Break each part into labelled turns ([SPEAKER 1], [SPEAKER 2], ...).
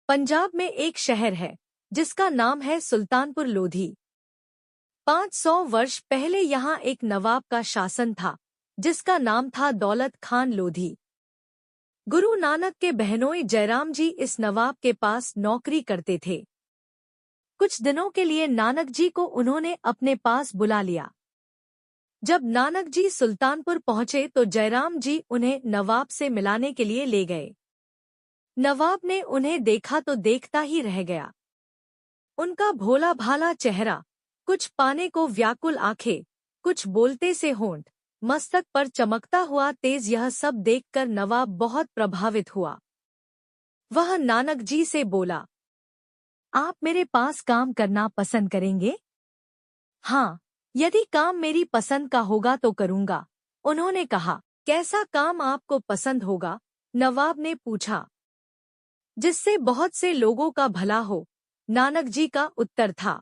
[SPEAKER 1] पंजाब में एक शहर है जिसका नाम है सुल्तानपुर लोधी। 500 वर्ष पहले यहाँ एक नवाब का शासन था जिसका नाम था दौलत खान लोधी। गुरु नानक के बहनोई जयराम जी इस नवाब के पास नौकरी करते थे। कुछ दिनों के लिए नानक जी को उन्होंने अपने पास बुला लिया। जब नानक जी सुल्तानपुर पहुंचे तो जयराम जी उन्हें नवाब से मिलाने के लिए ले गए। नवाब ने उन्हें देखा तो देखता ही रह गया। उनका भोला भाला चेहरा, कुछ पाने को व्याकुल आंखें, कुछ बोलते से होंठ, मस्तक पर चमकता हुआ तेज, यह सब देखकर नवाब बहुत प्रभावित हुआ। वह नानक जी से बोला, आप मेरे पास काम करना पसंद करेंगे? हाँ, यदि काम मेरी पसंद का होगा तो करूँगा, उन्होंने कहा। कैसा काम आपको पसंद होगा? नवाब ने पूछा। जिससे बहुत से लोगों का भला हो, नानक जी का उत्तर था।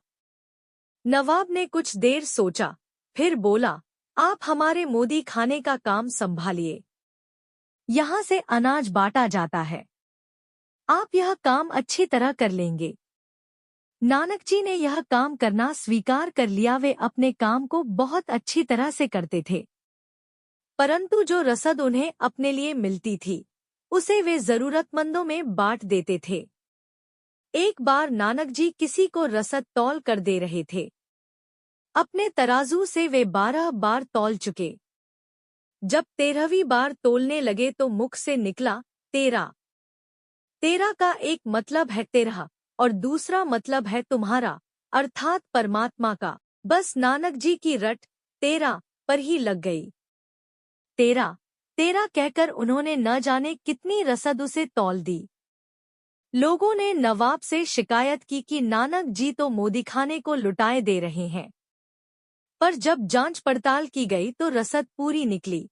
[SPEAKER 1] नवाब ने कुछ देर सोचा, फिर बोला, आप हमारे मोदी खाने का काम संभालिए। यहाँ से अनाज बांटा जाता है, आप यह काम अच्छी तरह कर लेंगे। नानक जी ने यह काम करना स्वीकार कर लिया। वे अपने काम को बहुत अच्छी तरह से करते थे, परंतु जो रसद उन्हें अपने लिए मिलती थी उसे वे जरूरतमंदों में बांट देते थे। एक बार नानक जी किसी को रसद तौल कर दे रहे थे। अपने तराजू से वे 12 बार तौल चुके। जब 13वीं बार तोलने लगे तो मुख से निकला 13। 13 का एक मतलब है तेरह और दूसरा मतलब है तुम्हारा, अर्थात परमात्मा का। बस नानक जी की रट 13 पर ही लग गई। 13 13 कहकर उन्होंने न जाने कितनी रसद उसे तौल दी। लोगों ने नवाब से शिकायत की कि नानक जी तो मोदीखाने को लुटाए दे रहे हैं। पर जब जांच पड़ताल की गई तो रसद पूरी निकली।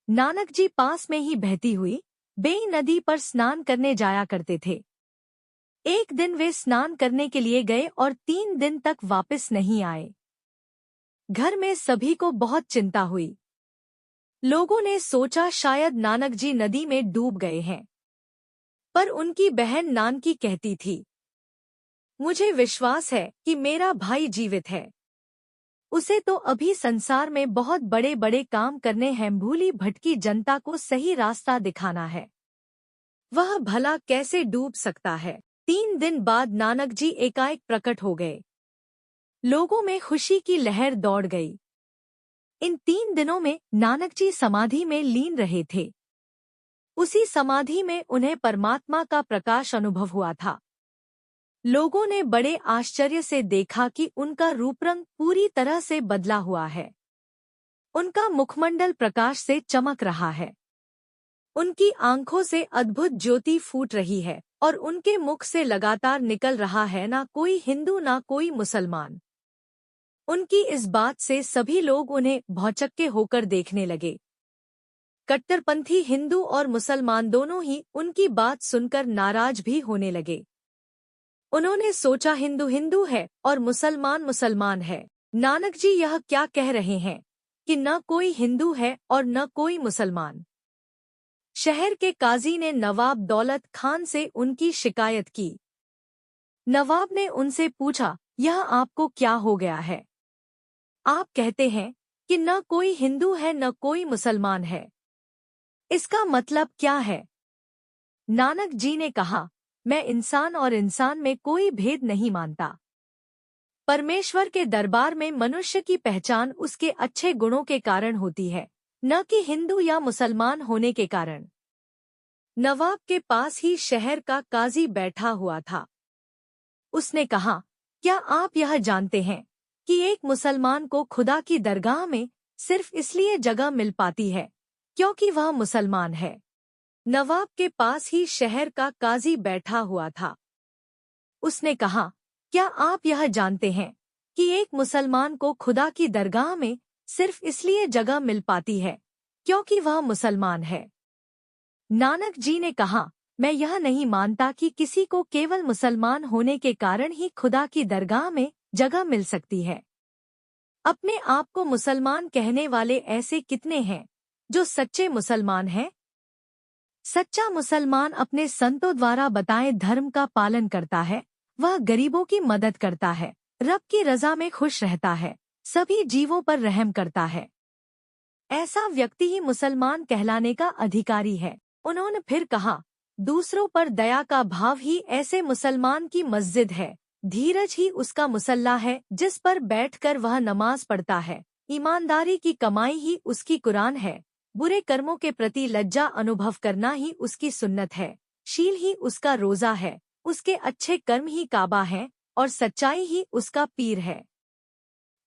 [SPEAKER 1] नानक जी पास में ही बहती हुई बेई नदी पर स्नान करने जाया करते थे। एक दिन वे स्नान करने के लिए गए और 3 दिन तक वापस नहीं आए। घर में सभी को बहुत चिंता हुई। लोगों ने सोचा शायद नानक जी नदी में डूब गए हैं। पर उनकी बहन नानकी कहती थी, मुझे विश्वास है कि मेरा भाई जीवित है। उसे तो अभी संसार में बहुत बड़े बड़े काम करने हैं, भूली भटकी जनता को सही रास्ता दिखाना है। वह भला कैसे डूब सकता है? 3 दिन बाद नानक जी एकाएक प्रकट हो गए। लोगों में खुशी की लहर दौड़ गई। इन 3 दिनों में नानक जी समाधि में लीन रहे थे। उसी समाधि में उन्हें परमात्मा का प्रकाश अनुभव हुआ था। लोगों ने बड़े आश्चर्य से देखा कि उनका रूपरंग पूरी तरह से बदला हुआ है। उनका मुखमंडल प्रकाश से चमक रहा है। उनकी आंखों से अद्भुत ज्योति फूट रही है और उनके मुख से लगातार निकल रहा है, ना कोई हिंदू ना कोई मुसलमान। उनकी इस बात से सभी लोग उन्हें भौचक्के होकर देखने लगे। कट्टरपंथी हिंदू और मुसलमान दोनों ही उनकी बात सुनकर नाराज भी होने लगे। उन्होंने सोचा हिंदू हिंदू है और मुसलमान मुसलमान है। नानक जी यह क्या कह रहे हैं कि न कोई हिंदू है और न कोई मुसलमान। शहर के काजी ने नवाब दौलत खान से उनकी शिकायत की। नवाब ने उनसे पूछा, यह आपको क्या हो गया है? आप कहते हैं कि न कोई हिंदू है न कोई मुसलमान है, इसका मतलब क्या है? नानक जी ने कहा, मैं इंसान और इंसान में कोई भेद नहीं मानता। परमेश्वर के दरबार में मनुष्य की पहचान उसके अच्छे गुणों के कारण होती है, न कि हिंदू या मुसलमान होने के कारण। नवाब के पास ही शहर का काजी बैठा हुआ था। उसने कहा, क्या आप यह जानते हैं कि एक मुसलमान को खुदा की दरगाह में सिर्फ इसलिए जगह मिल पाती है क्योंकि वह मुसलमान है? नवाब के पास ही शहर का काजी बैठा हुआ था। उसने कहा, क्या आप यह जानते हैं कि एक मुसलमान को खुदा की दरगाह में सिर्फ इसलिए जगह मिल पाती है क्योंकि वह मुसलमान है? नानक जी ने कहा, मैं यह नहीं मानता कि किसी को केवल मुसलमान होने के कारण ही खुदा की दरगाह में जगह मिल सकती है। अपने आप को मुसलमान कहने वाले ऐसे कितने हैं जो सच्चे मुसलमान हैं? सच्चा मुसलमान अपने संतों द्वारा बताए धर्म का पालन करता है, वह गरीबों की मदद करता है, रब की रजा में खुश रहता है, सभी जीवों पर रहम करता है। ऐसा व्यक्ति ही मुसलमान कहलाने का अधिकारी है। उन्होंने फिर कहा, दूसरों पर दया का भाव ही ऐसे मुसलमान की मस्जिद है, धीरज ही उसका मुसल्ला है जिस पर बैठकर वह नमाज पढ़ता है, ईमानदारी की कमाई ही उसकी कुरान है, बुरे कर्मों के प्रति लज्जा अनुभव करना ही उसकी सुन्नत है, शील ही उसका रोजा है, उसके अच्छे कर्म ही काबा है और सच्चाई ही उसका पीर है।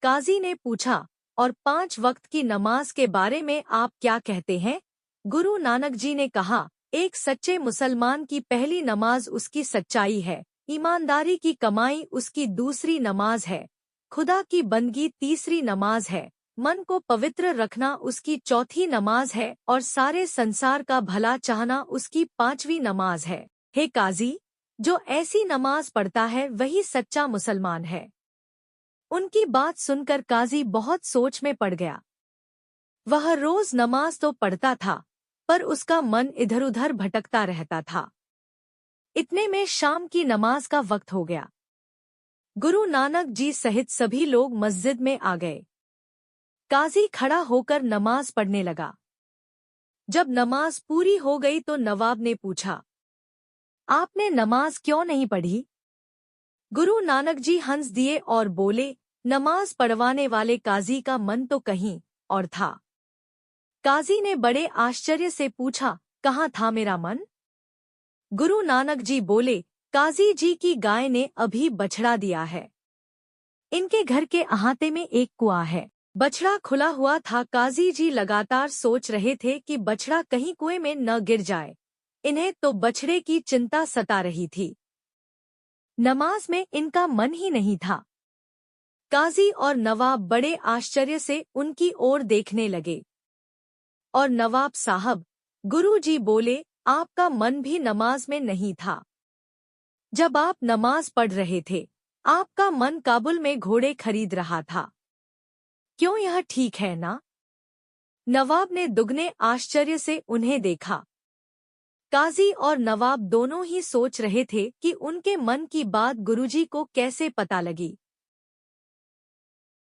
[SPEAKER 1] काजी ने पूछा, और 5 वक्त की नमाज के बारे में आप क्या कहते हैं? गुरु नानक जी ने कहा, एक सच्चे मुसलमान की पहली नमाज उसकी सच्चाई है, ईमानदारी की कमाई उसकी दूसरी नमाज है, खुदा की बंदगी तीसरी नमाज है, मन को पवित्र रखना उसकी चौथी नमाज है और सारे संसार का भला चाहना उसकी 5वीं नमाज है। हे काजी, जो ऐसी नमाज पढ़ता है वही सच्चा मुसलमान है। उनकी बात सुनकर काजी बहुत सोच में पड़ गया। वह रोज नमाज तो पढ़ता था, पर उसका मन इधर-उधर भटकता रहता था। इतने में शाम की नमाज का वक्त हो गया। गुरु नानक जी सहित सभी लोग मस्जिद में आ गए। काजी खड़ा होकर नमाज पढ़ने लगा। जब नमाज पूरी हो गई तो नवाब ने पूछा, आपने नमाज क्यों नहीं पढ़ी? गुरु नानक जी हंस दिए और बोले, नमाज पढ़वाने वाले काजी का मन तो कहीं और था। काजी ने बड़े आश्चर्य से पूछा, कहाँ था मेरा मन? गुरु नानक जी बोले, काजी जी की गाय ने अभी बछड़ा दिया है। इनके घर के अहाते में एक कुआं है। बछड़ा खुला हुआ था। काजी जी लगातार सोच रहे थे कि बछड़ा कहीं कुएं में न गिर जाए। इन्हें तो बछड़े की चिंता सता रही थी। नमाज में इनका मन ही नहीं था। काजी और नवाब बड़े आश्चर्य से उनकी ओर देखने लगे। और नवाब साहब, गुरुजी बोले, आपका मन भी नमाज में नहीं था। जब आप नमाज पढ़ रहे थे, आपका मन काबुल में घोड़े खरीद रहा था। क्यों, यह ठीक है ना? नवाब ने दुगने आश्चर्य से उन्हें देखा। काजी और नवाब दोनों ही सोच रहे थे कि उनके मन की बात गुरुजी को कैसे पता लगी।